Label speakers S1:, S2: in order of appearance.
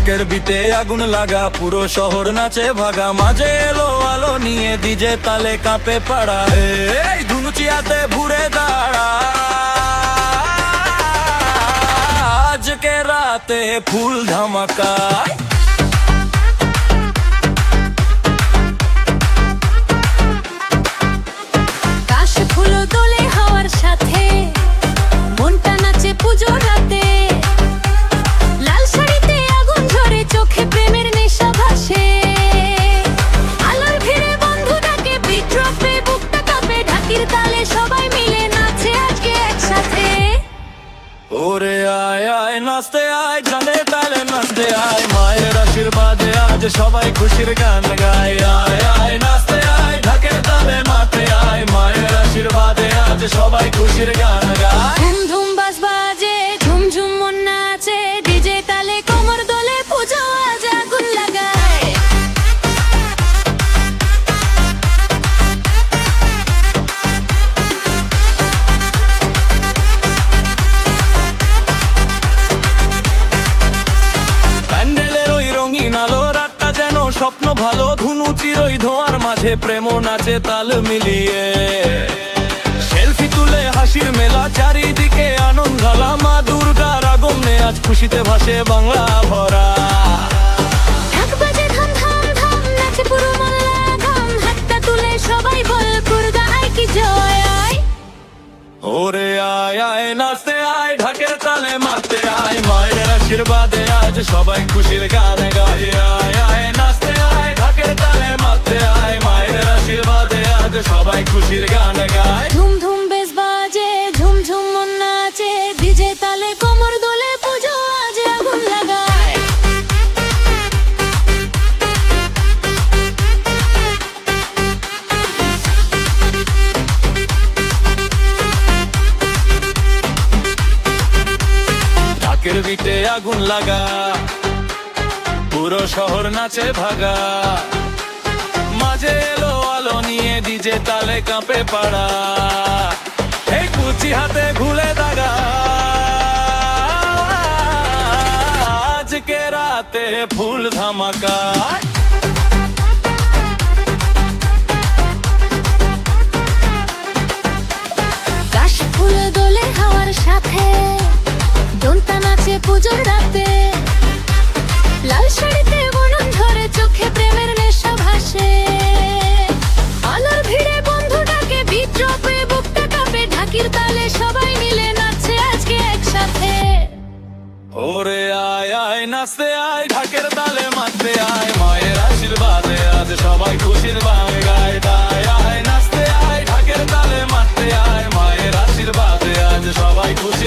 S1: ঢাকের বিটে আগুন লাগা, পুরো শহর নাচে ভাগা, মাঝে এলো আলো নিয়ে ডিজে তালে কাঁপে পাড়া। এই ধুনুচিয়াতে ঘুরে দাঁড়া, আজকে রাতে ফুল ধামাকা। ওরে আয় আয় নাচতে আয়, গানের তালে নাচতে আয়, মায়ের আশীর্বাদে আজ সবাই খুশির গান গায়। আয় আয় নাচতে আয়, ঢাকের তালে মাঠে আয়, মায়ের আশীর্বাদে আজ সবাই খুশির গান গায়।
S2: ধুম ধুম বাজ বাজে, ঝুম ঝুম মন নাচে, ডিজে তালে কোমর দোলে, পুজো আজ আগুন লাগায়।
S1: স্বপ্ন ভালো, ধুনুচির ওই ধোঁয়ার মাঝে প্রেম নাচে তাল মিলিয়ে। সেলফি তুলে হাসির মেলা, চারিদিকে আনন্দ ঝালা, মা দুর্গার আগমনে আজ খুশিতে ভাসে বাংলা ভরা।
S2: ঢাক বাজে ধাম ধাম ধাম, নাচে পুরো মহল্লা ধাম, হাতটা তুলে সবাই বল দুর্গা আয় কি জয় আয়।
S1: ওরে আয় আয় নাচতে আয়, ঢাকের তালে মারতে আয়, মায়ের আশীর্বাদে আজ সবাই খুশির গান গায়। আয় আয় নাচতে আয়, ঢাকের তালে মারতে আয়, মায়ের আশীর্বাদে আজ সবাই খুশির গান গায়।
S2: ধুম ধুম বেশ বাজে, ঝুম ঝুম মন নাচে, ডিজে তালে কোমর দোলে, পুজো আজ আগুন লাগায়।
S1: ঢাকের বিটে আগুন লাগা, পুরো শহর নাচে ভাগা, মাঝে এলো আলো নিয়ে ডিজে তালে কাঁপে পাড়া। এই কুচি হাতে ঘুরে দাগা, আজকে রাতে ফুল ধামাকা।
S2: কাশ ফুল দোলে হাওয়ার সাথে, দোলতা নাচে পুজোর রাতে, লাল শাড়িতে বনন ঝরে, চোখে প্রেমের নেশা ভাসে। আলোর ভিড়ে বন্ধু ডাকে, বিদ্রোহে বুকটা কাঁপে, ঢাকির তালে সবাই মিলে নাচছে আজকে একসাথে।
S1: ওরে আয় আয় নাচতে আয়, ঢাকের তালে মারতে আয়, মায়ের আশীর্বাদে আজ সবাই খুশির গান গায়। আয় আয় নাচতে আয়, ঢাকের তালে মারতে আয়, মায়ের আশীর্বাদে আজ সবাই খুশি।